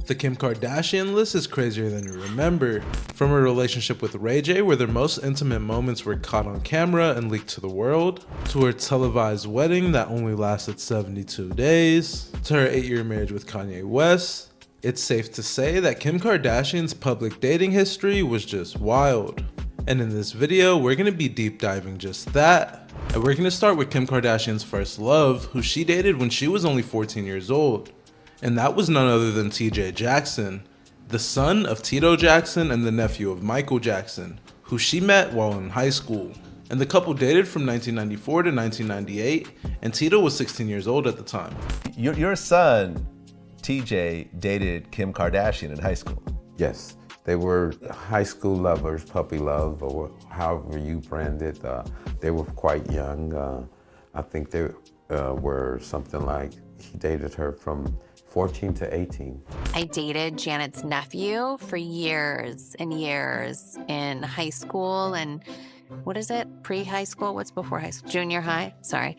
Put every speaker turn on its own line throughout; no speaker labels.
The Kim Kardashian list is crazier than you remember. From her relationship with Reggie, where their most intimate moments were caught on camera and leaked to the world, to her televised wedding that only lasted 72 days, to her 8-year marriage with Kanye West, it's safe to say that Kim Kardashian's public dating history was just wild. And in this video, we're going to be deep diving just that. And we're going to start with Kim Kardashian's first love, who she dated when she was only 14 years old. And that was none other than TJ Jackson, the son of Tito Jackson and the nephew of Michael Jackson, who she met while in high school. And the couple dated from 1994 to 1998, and Tito was 16 years old at the time.
Your son, TJ, dated Kim Kardashian in high school.
Yes, they were high school lovers, puppy love, or however you brand it. They were quite young. I think they were something like, he dated her from 14 to 18.
I dated Janet's nephew for years and years in high school and what is it? Pre-high school? What's before high school? Junior high? Sorry.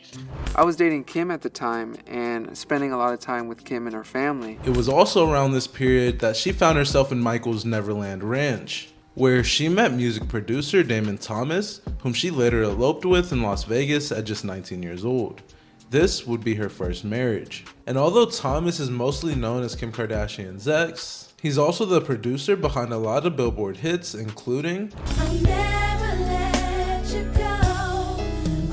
I was dating Kim at the time and spending a lot of time with Kim and her family.
It was also around this period that she found herself in Michael's Neverland Ranch, where she met music producer Damon Thomas, whom she later eloped with in Las Vegas at just 19 years old. This would be her first marriage. And although Thomas is mostly known as Kim Kardashian's ex, he's also the producer behind a lot of Billboard hits, including
I never let you go.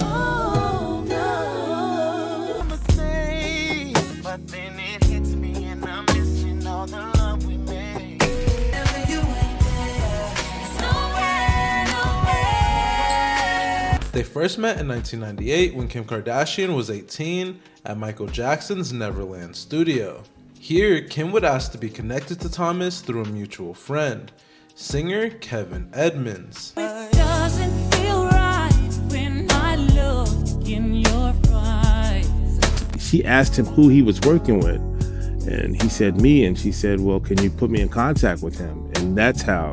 Oh no. I'm a slave, but then it hits me and I'm missing all the love we made. Never you ain't there. It's nowhere, nowhere.
They first met in 1998 when Kim Kardashian was 18 at Michael Jackson's Neverland studio. Here, Kim would ask to be connected to Thomas through a mutual friend, singer Kevin Edmonds.
It doesn't feel right when I look in your eyes.
She asked him who he was working with, and he said me, and she said, well, can you put me in contact with him? And that's how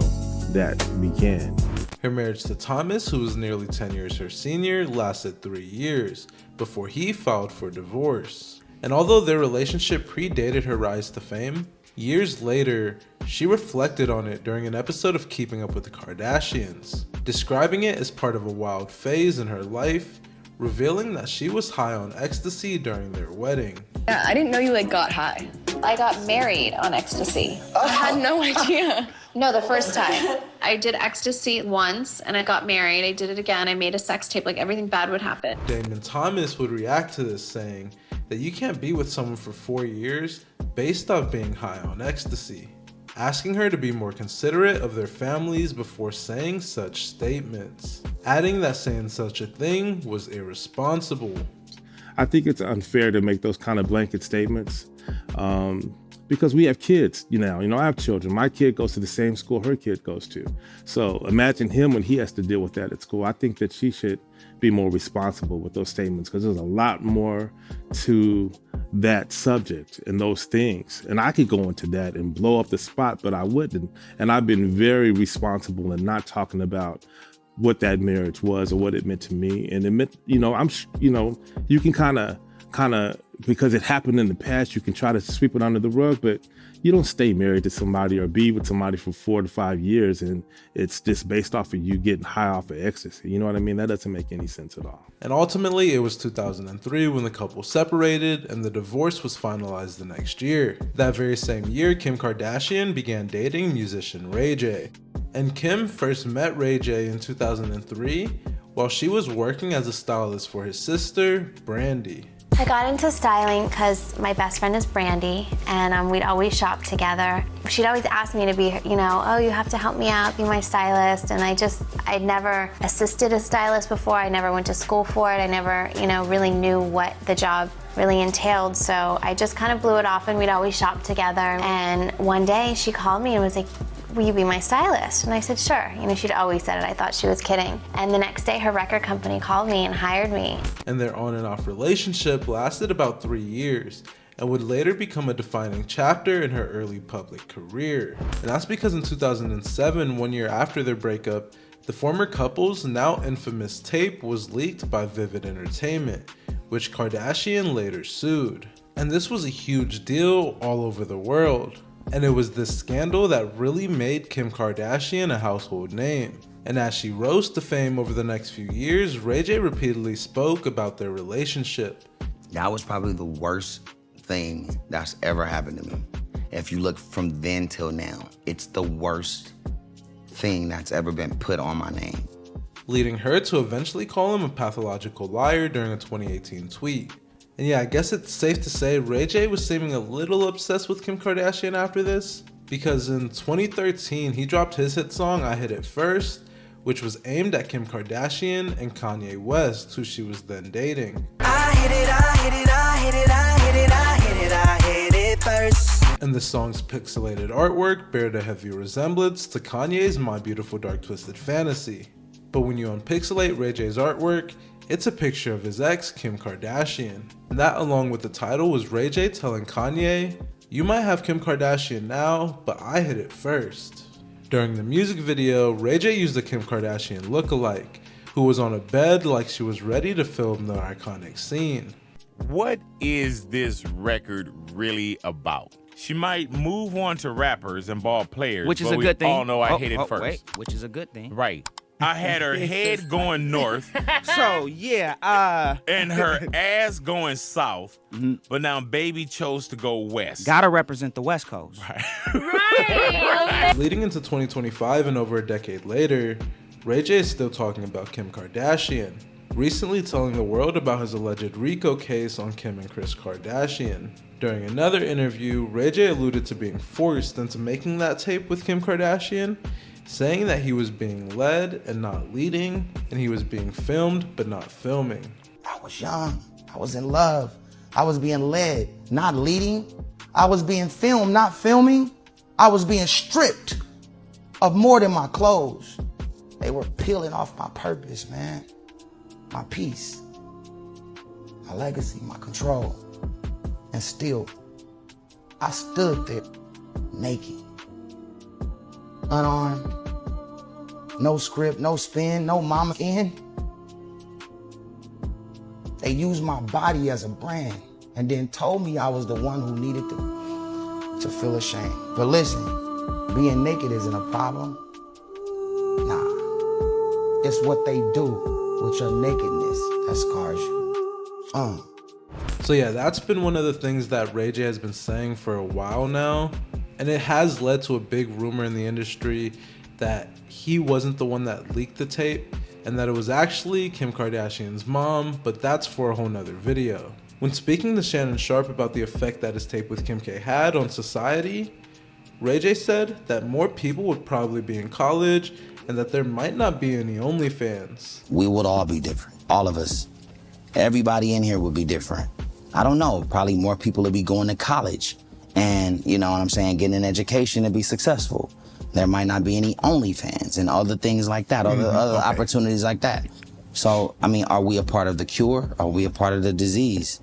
that began.
Her marriage to Thomas, who was nearly 10 years her senior, lasted 3 years before he filed for divorce. And although their relationship predated her rise to fame, years later, she reflected on it during an episode of Keeping Up with the Kardashians, describing it as part of a wild phase in her life, revealing that she was high on ecstasy during their wedding.
Yeah, I didn't know you got high.
I got married on ecstasy.
I had no idea.
No, the first time. I did ecstasy once and I got married. I did it again. I made a sex tape, like everything bad would happen.
Damon Thomas would react to this, saying that you can't be with someone for 4 years based off being high on ecstasy, asking her to be more considerate of their families before saying such statements, adding that saying such a thing was irresponsible.
I think it's unfair to make those kind of blanket statements because we have kids, I have children. My kid goes to the same school her kid goes to. So imagine him when he has to deal with that at school. I think that she should be more responsible with those statements because there's a lot more to that subject and those things. And I could go into that and blow up the spot, but I wouldn't. And I've been very responsible in not talking about what that marriage was or what it meant to me. And it meant, you can kind of, because it happened in the past, you can try to sweep it under the rug, but you don't stay married to somebody or be with somebody for 4 to 5 years and it's just based off of you getting high off of ecstasy. You know what I mean? That doesn't make any sense at all.
And ultimately, it was 2003 when the couple separated and the divorce was finalized the next year. That very same year, Kim Kardashian began dating musician Reggie. And Kim first met Reggie in 2003 while she was working as a stylist for his sister, Brandy.
I got into styling because my best friend is Brandy, and we'd always shop together. She'd always ask me to be, oh, you have to help me out, be my stylist, and I'd never assisted a stylist before. I never went to school for it. I never, really knew what the job really entailed, so I just kind of blew it off, and we'd always shop together. And one day she called me and was like, will you be my stylist? And I said, sure. She'd always said it. I thought she was kidding. And the next day, her record company called me and hired me.
And their on and off relationship lasted about 3 years and would later become a defining chapter in her early public career. And that's because in 2007, 1 year after their breakup, the former couple's now infamous tape was leaked by Vivid Entertainment, which Kardashian later sued. And this was a huge deal all over the world. And it was this scandal that really made Kim Kardashian a household name. And as she rose to fame over the next few years, Ray J repeatedly spoke about their relationship.
That was probably the worst thing that's ever happened to me. If you look from then till now, it's the worst thing that's ever been put on my name.
Leading her to eventually call him a pathological liar during a 2018 tweet. And yeah, I guess it's safe to say Ray J was seeming a little obsessed with Kim Kardashian after this, because in 2013 he dropped his hit song I Hit It First, which was aimed at Kim Kardashian and Kanye West, who she was then dating.
I hit it, I hit it, I hit it, I hit it, I hit it, I hit it first.
And the song's pixelated artwork bared a heavy resemblance to Kanye's My Beautiful Dark Twisted Fantasy. But when you unpixelate Ray J's artwork, it's a picture of his ex, Kim Kardashian. And that, along with the title, was Ray J telling Kanye, "You might have Kim Kardashian now, but I hit it first." During the music video, Ray J used a Kim Kardashian lookalike, who was on a bed like she was ready to film the iconic scene.
What is this record really about? She might move on to rappers and ball players,
which is
but
a good thing.
We all know I hit it first.
Wait, which is a good thing.
Right. I had her head going north.
So, yeah,
and her ass going south. But now baby chose to go west.
Gotta represent the West Coast.
Right. Leading into 2025 and over a decade later, Ray J is still talking about Kim Kardashian, recently telling the world about his alleged RICO case on Kim and Kris Kardashian. During another interview, Ray J alluded to being forced into making that tape with Kim Kardashian, saying that he was being led and not leading, and he was being filmed but not filming.
I was young, I was in love, I was being led, not leading. I was being filmed, not filming. I was being stripped of more than my clothes. They were peeling off my purpose, man. My peace, my legacy, my control. And still, I stood there naked, unarmed, no script, no spin, no mama in. They used my body as a brand and then told me I was the one who needed to feel ashamed. But listen, being naked isn't a problem. Nah, it's what they do with your nakedness that scars you.
So yeah, that's been one of the things that Ray J has been saying for a while now, and it has led to a big rumor in the industry that he wasn't the one that leaked the tape and that it was actually Kim Kardashian's mom, but that's for a whole nother video. When speaking to Shannon Sharpe about the effect that his tape with Kim K had on society, Ray J said that more people would probably be in college and that there might not be any OnlyFans.
We would all be different, all of us. Everybody in here would be different. I don't know, probably more people would be going to college and, you know what I'm saying, getting an education to be successful. There might not be any OnlyFans and other things like that, other opportunities like that. So, I mean, are we a part of the cure? Are we a part of the disease?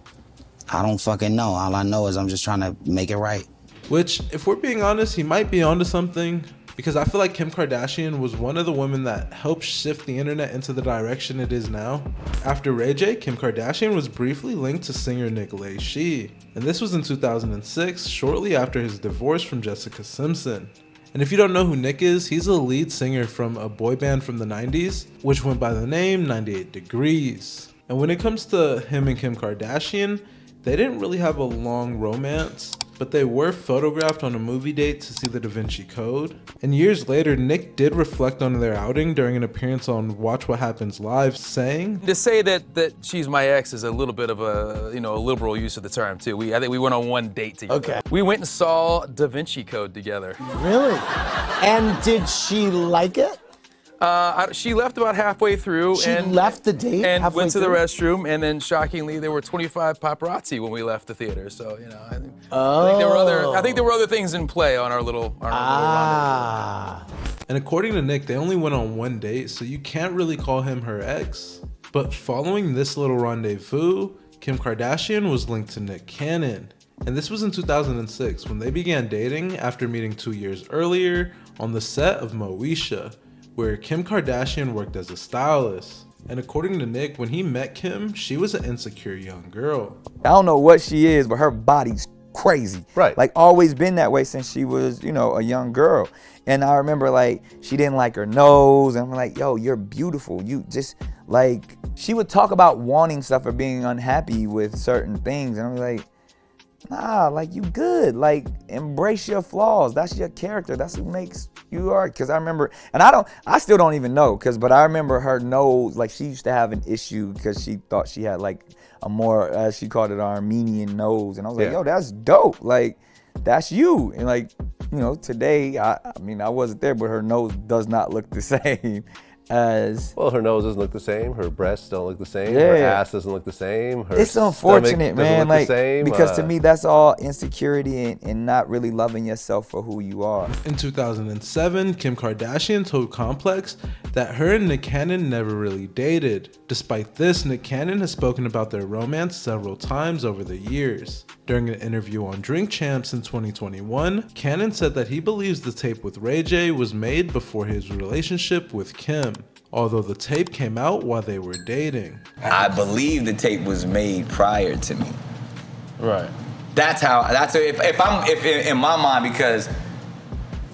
I don't fucking know. All I know is I'm just trying to make it right.
Which, if we're being honest, he might be onto something, because I feel like Kim Kardashian was one of the women that helped shift the internet into the direction it is now. After Ray J, Kim Kardashian was briefly linked to singer Nick Lachey, and this was in 2006, shortly after his divorce from Jessica Simpson. And if you don't know who Nick is, he's a lead singer from a boy band from the 90s, which went by the name 98 Degrees. And when it comes to him and Kim Kardashian, they didn't really have a long romance, but they were photographed on a movie date to see the Da Vinci Code. And years later, Nick did reflect on their outing during an appearance on Watch What Happens Live, saying,
To say that she's my ex is a little bit of a, a liberal use of the term too. I think we went on one date together.
Okay.
We went and saw Da Vinci Code together.
Really? And did she like it?
She left about halfway through.
She left the date
and
halfway
went to the
through?
restroom, and then shockingly there were 25 paparazzi when we left the theater. So I think there were other things in play on our little rendezvous.
And according to Nick, they only went on one date, so you can't really call him her ex. But following this little rendezvous, Kim Kardashian was linked to Nick Cannon. And this was in 2006 when they began dating after meeting 2 years earlier on the set of Moesha, where Kim Kardashian worked as a stylist. And according to Nick, when he met Kim, she was an insecure young girl.
I don't know what she is, but her body's crazy.
Right.
Like always been that way since she was, you know, a young girl. And I remember like she didn't like her nose, and I'm like, yo, you're beautiful. You just like, she would talk about wanting stuff or being unhappy with certain things, and I'm like, nah, like you good. Like embrace your flaws. That's your character. That's what makes you are. Cause I remember, and I still don't even know, but I remember her nose, like she used to have an issue because she thought she had like a more, as she called it, Armenian nose. And I was like, yo, that's dope. Like that's you. And like, you know, today, I mean, I wasn't there, but her nose does not look the same as.
Well, her nose doesn't look the same. Her breasts don't look the same.
Yeah.
Her ass doesn't look the same. Her
It's unfortunate, man.
Look
Like,
the same.
because to me, that's all insecurity and not really loving yourself for who you are.
In 2007, Kim Kardashian told Complex that her and Nick Cannon never really dated. Despite this, Nick Cannon has spoken about their romance several times over the years. During an interview on Drink Champs in 2021, Cannon said that he believes the tape with Ray J was made before his relationship with Kim, although the tape came out while they were dating.
I believe the tape was made prior to me.
Right.
If in my mind, because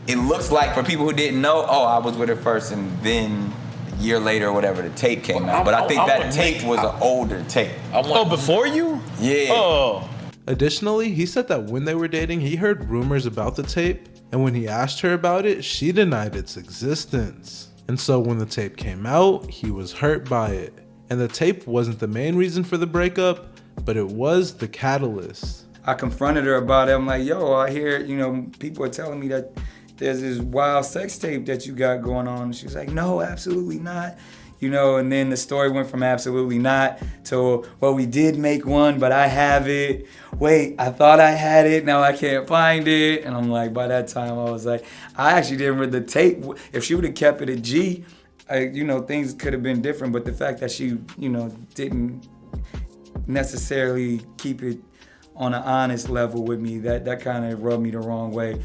it looks like for people who didn't know, oh, I was with her first and then a year later or whatever the tape came out. But I think that tape was an older tape.
Oh, before you?
Yeah.
Oh.
Additionally, he said that when they were dating, he heard rumors about the tape, and when he asked her about it, she denied its existence. And so when the tape came out, he was hurt by it. And the tape wasn't the main reason for the breakup, but it was the catalyst.
I confronted her about it. I'm like, yo, I hear, you know, people are telling me that there's this wild sex tape that you got going on. She was like, no, absolutely not. You know, and then the story went from absolutely not to, well, we did make one, but I have it. Wait, I thought I had it, now I can't find it. And I'm like, by that time, I was like, I actually didn't read the tape. If she would have kept it a G, you know, things could have been different. But the fact that she, you know, didn't necessarily keep it on an honest level with me, that kind of rubbed me the wrong way.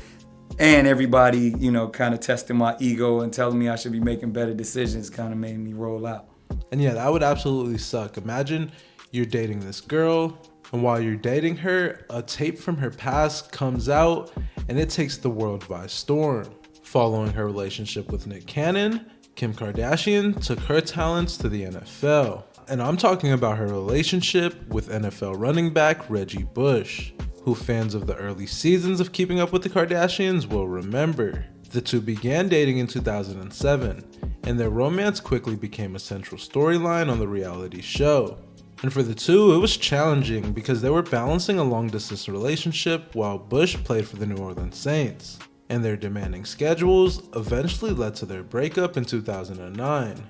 And everybody, you know, kind of testing my ego and telling me I should be making better decisions kind of made me roll out.
And yeah, that would absolutely suck. Imagine you're dating this girl, and while you're dating her, a tape from her past comes out, and it takes the world by storm. Following her relationship with Nick Cannon, Kim Kardashian took her talents to the NFL. And I'm talking about her relationship with NFL running back Reggie Bush, who fans of the early seasons of Keeping Up with the Kardashians will remember. The two began dating in 2007, and their romance quickly became a central storyline on the reality show. And for the two, it was challenging because they were balancing a long-distance relationship while Bush played for the New Orleans Saints. And their demanding schedules eventually led to their breakup in 2009.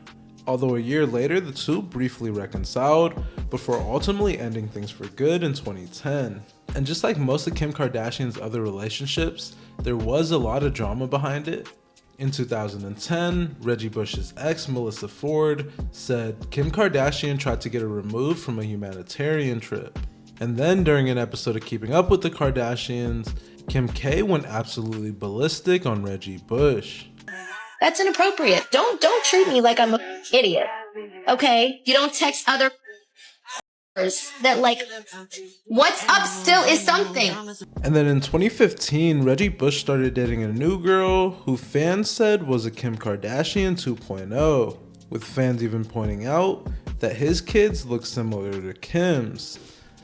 Although a year later, the two briefly reconciled before ultimately ending things for good in 2010. And just like most of Kim Kardashian's other relationships, there was a lot of drama behind it. In 2010, Reggie Bush's ex, Melissa Ford, said Kim Kardashian tried to get her removed from a humanitarian trip. And then during an episode of Keeping Up with the Kardashians, Kim K went absolutely ballistic on Reggie Bush.
That's inappropriate. Don't treat me like I'm an idiot. Okay? You don't text other that like, what's up still is something.
And then in 2015, Reggie Bush started dating a new girl who fans said was a Kim Kardashian 2.0, with fans even pointing out that his kids look similar to Kim's.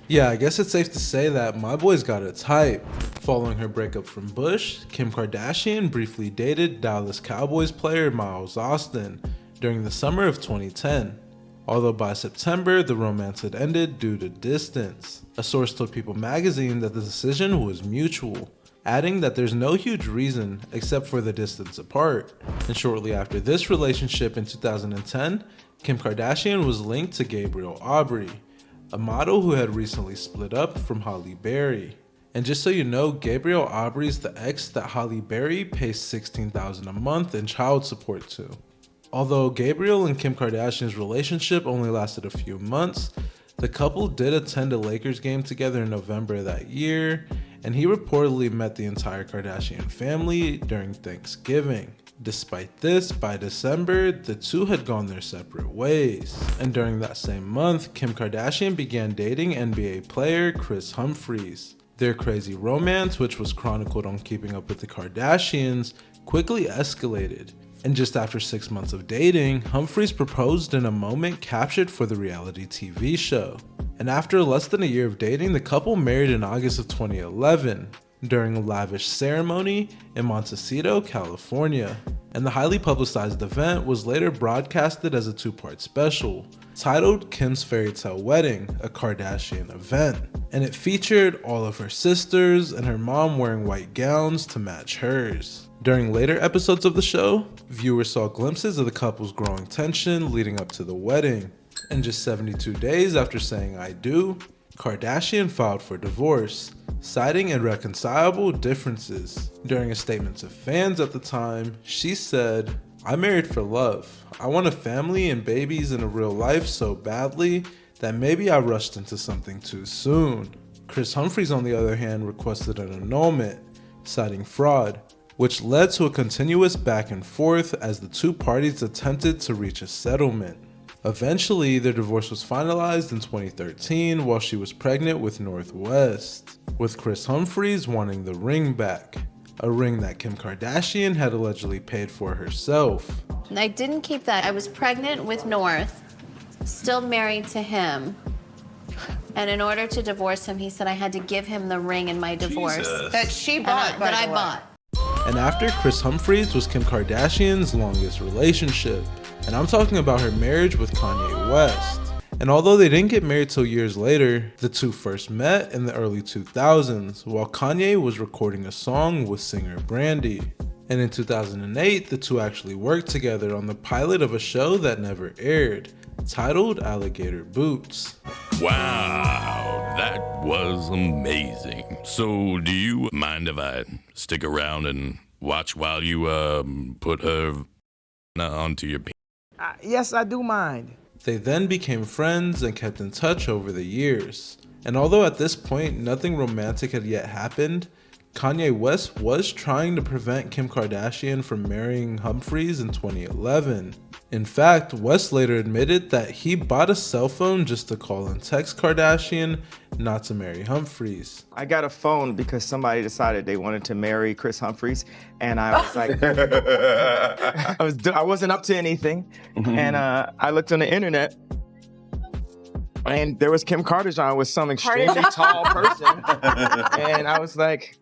Yeah, I guess it's safe to say that my boy's got a type. Following her breakup from Bush, Kim Kardashian briefly dated Dallas Cowboys player Miles Austin during the summer of 2010. Although by September, the romance had ended due to distance. A source told People magazine that the decision was mutual, adding that there's no huge reason except for the distance apart. And shortly after this relationship in 2010, Kim Kardashian was linked to Gabriel Aubry, a model who had recently split up from Halle Berry. And just so you know, Gabriel Aubry's the ex that Halle Berry pays $16,000 a month in child support to. Although Gabriel and Kim Kardashian's relationship only lasted a few months, the couple did attend a Lakers game together in November that year, and he reportedly met the entire Kardashian family during Thanksgiving. Despite this, by December, the two had gone their separate ways. And during that same month, Kim Kardashian began dating NBA player Kris Humphries. Their crazy romance, which was chronicled on Keeping Up with the Kardashians, quickly escalated. And just after 6 months of dating, Humphries proposed in a moment captured for the reality TV show. And after less than a year of dating, the couple married in August of 2011 during a lavish ceremony in Montecito, California. And the highly publicized event was later broadcasted as a 2-part special titled Kim's Fairy Tale Wedding, a Kardashian event. And it featured all of her sisters and her mom wearing white gowns to match hers. During later episodes of the show, viewers saw glimpses of the couple's growing tension leading up to the wedding. And just 72 days after saying I do, Kardashian filed for divorce, citing irreconcilable differences. During a statement to fans at the time, she said, "I married for love. I want a family and babies in a real life so badly that maybe I rushed into something too soon." Kris Humphries, on the other hand, requested an annulment, citing fraud, which led to a continuous back and forth as the two parties attempted to reach a settlement. Eventually, their divorce was finalized in 2013 while she was pregnant with North West, with Kris Humphries wanting the ring back, a ring that Kim Kardashian had allegedly paid for herself.
I didn't keep that. I was pregnant with North, still married to him. And in order to divorce him, he said I had to give him the ring in my divorce.
Jesus.
That she bought,
That I bought.
And after, Kris Humphries was Kim Kardashian's longest relationship. And I'm talking about her marriage with Kanye West. And although they didn't get married till years later, the two first met in the early 2000s while Kanye was recording a song with singer Brandy. And in 2008, the two actually worked together on the pilot of a show that never aired, titled Alligator Boots.
Wow, that was amazing. So do you mind if I stick around and watch while you put her onto your
Yes, I do mind.
They then became friends and kept in touch over the years. And although at this point nothing romantic had yet happened, Kanye West was trying to prevent Kim Kardashian from marrying Humphries in 2011. In fact, West later admitted that he bought a cell phone just to call and text Kardashian, not to marry Humphries.
I got a phone because somebody decided they wanted to marry Kris Humphries, and I was like, I wasn't up to anything, and I looked on the internet, and there was Kim Kardashian with some extremely tall person, and I was like,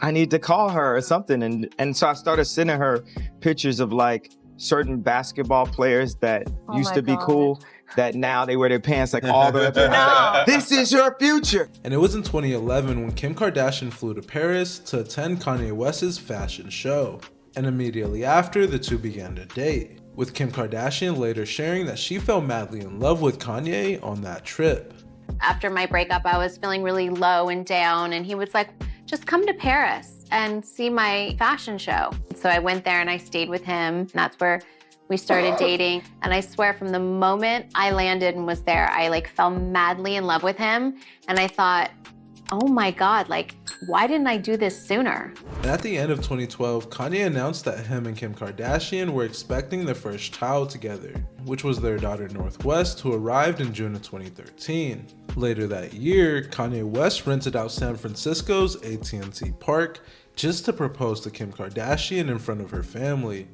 I need to call her or something, and so I started sending her pictures of like certain basketball players that used to be cool, that now they wear their pants like all the way up. No. This is your future.
And it was in 2011 when Kim Kardashian flew to Paris to attend Kanye West's fashion show. And immediately after, the two began to date, with Kim Kardashian later sharing that she fell madly in love with Kanye on that trip.
After my breakup, I was feeling really low and down, and he was like, just come to Paris and see my fashion show. So I went there and I stayed with him. And that's where we started dating. And I swear from the moment I landed and was there, I like fell madly in love with him. And I thought, oh my God, like, why didn't I do this sooner?
And at the end of 2012, Kanye announced that him and Kim Kardashian were expecting their first child together, which was their daughter North West, who arrived in June of 2013. Later that year, Kanye West rented out San Francisco's AT&T Park just to propose to Kim Kardashian in front of her family.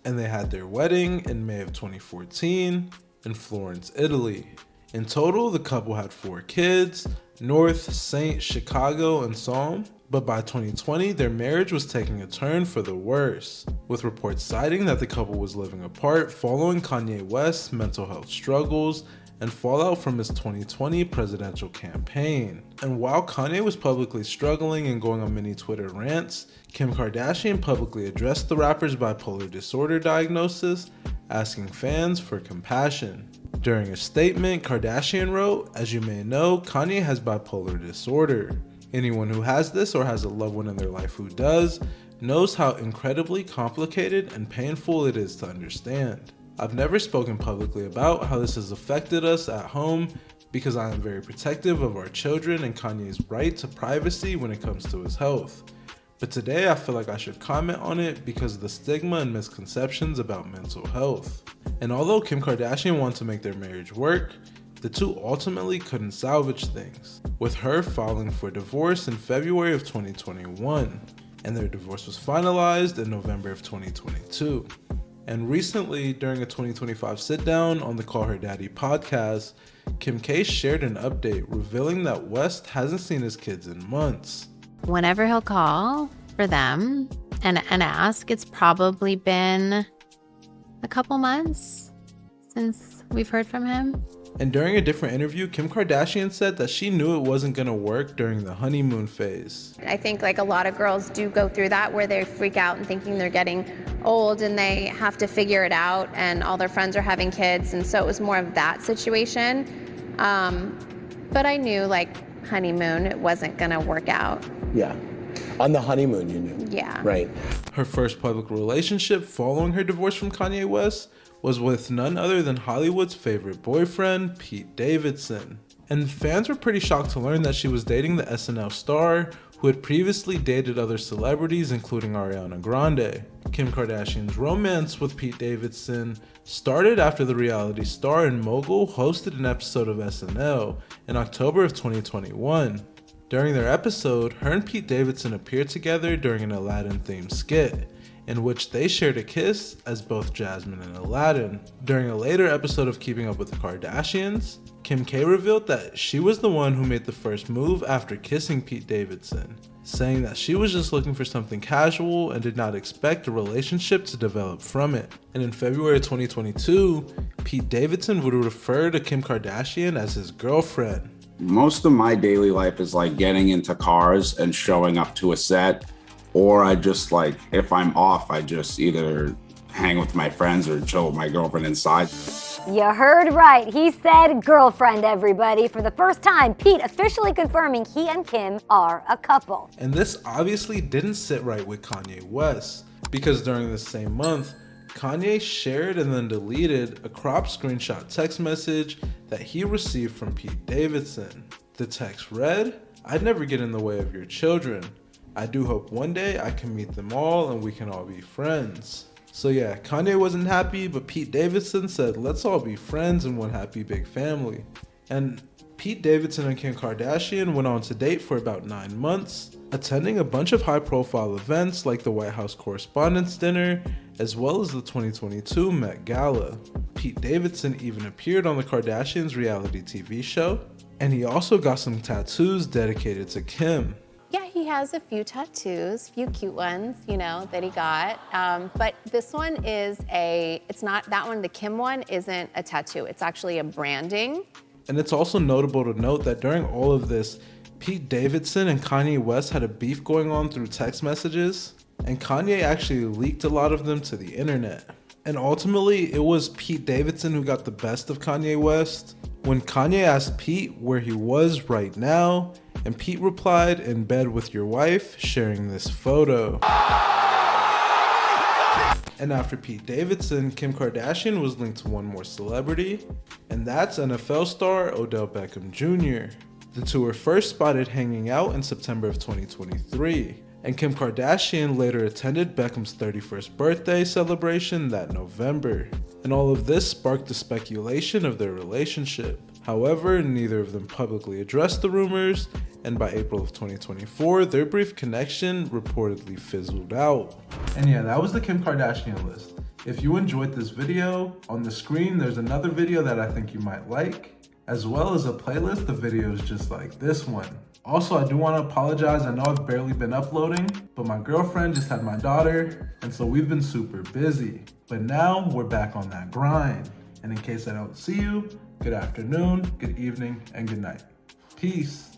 And they had their wedding in May of 2014 in Florence, Italy. In total, the couple had 4 kids, North, Saint, Chicago, and Psalm. But by 2020, their marriage was taking a turn for the worse, with reports citing that the couple was living apart following Kanye West's mental health struggles and fallout from his 2020 presidential campaign. And while Kanye was publicly struggling and going on many Twitter rants, Kim Kardashian publicly addressed the rapper's bipolar disorder diagnosis, asking fans for compassion. During a statement, Kardashian wrote, "As you may know, Kanye has bipolar disorder. Anyone who has this or has a loved one in their life who does knows how incredibly complicated and painful it is to understand. I've never spoken publicly about how this has affected us at home because I am very protective of our children and Kanye's right to privacy when it comes to his health. But today I feel like I should comment on it because of the stigma and misconceptions about mental health." And although Kim Kardashian wanted to make their marriage work, The two ultimately couldn't salvage things, with her filing for divorce in February of 2021, and their divorce was finalized in November of 2022. And recently, during a 2025 sit-down on the Call Her Daddy podcast, Kim K shared an update revealing that West hasn't seen his kids in months.
Whenever he'll call for them and ask, it's probably been a couple months since we've heard from him.
And during a different interview, Kim Kardashian said that she knew it wasn't gonna work during the honeymoon phase.
I think like a lot of girls do go through that where they freak out and thinking they're getting old and they have to figure it out and all their friends are having kids. And so it was more of that situation. But I knew like honeymoon, it wasn't gonna work out.
Yeah. On the honeymoon, you knew.
Yeah.
Right.
Her first public relationship following her divorce from Kanye West was with none other than Hollywood's favorite boyfriend, Pete Davidson. And fans were pretty shocked to learn that she was dating the SNL star who had previously dated other celebrities including Ariana Grande. Kim Kardashian's romance with Pete Davidson started after the reality star and mogul hosted an episode of SNL in October of 2021. During their episode, her and Pete Davidson appeared together during an Aladdin-themed skit, in which they shared a kiss as both Jasmine and Aladdin. During a later episode of Keeping Up with the Kardashians, Kim K revealed that she was the one who made the first move after kissing Pete Davidson, saying that she was just looking for something casual and did not expect a relationship to develop from it. And in February 2022, Pete Davidson would refer to Kim Kardashian as his girlfriend.
Most of my daily life is like getting into cars and showing up to a set, or I just like, if I'm off, I just either hang with my friends or chill with my girlfriend inside.
You heard right. He said girlfriend, everybody. For the first time, Pete officially confirming he and Kim are a couple.
And this obviously didn't sit right with Kanye West, because during the same month, Kanye shared and then deleted a cropped screenshot text message that he received from Pete Davidson. The text read, "I'd never get in the way of your children. I do hope one day I can meet them all and we can all be friends." So yeah, Kanye wasn't happy, but Pete Davidson said, let's all be friends in one happy big family. And Pete Davidson and Kim Kardashian went on to date for about 9 months, attending a bunch of high-profile events like the White House Correspondents' Dinner, as well as the 2022 Met Gala. Pete Davidson even appeared on the Kardashians' reality TV show, and he also got some tattoos dedicated to Kim.
Yeah, he has a few tattoos, few cute ones, you know, that he got. But this one is it's not, that one, the Kim one, isn't a tattoo. It's actually a branding.
And it's also notable to note that during all of this, Pete Davidson and Kanye West had a beef going on through text messages, and Kanye actually leaked a lot of them to the internet. And ultimately, it was Pete Davidson who got the best of Kanye West. When Kanye asked Pete where he was right now, and Pete replied, "In bed with your wife," sharing this photo. And after Pete Davidson, Kim Kardashian was linked to one more celebrity, and that's NFL star Odell Beckham Jr. The two were first spotted hanging out in September of 2023, and Kim Kardashian later attended Beckham's 31st birthday celebration that November. And all of this sparked the speculation of their relationship. However, neither of them publicly addressed the rumors, and by April of 2024, their brief connection reportedly fizzled out. And yeah, that was the Kim Kardashian list. If you enjoyed this video, on the screen there's another video that I think you might like, as well as a playlist of videos just like this one. Also, I do want to apologize, I know I've barely been uploading, but my girlfriend just had my daughter, and so we've been super busy. But now, we're back on that grind. And in case I don't see you, good afternoon, good evening, and good night. Peace.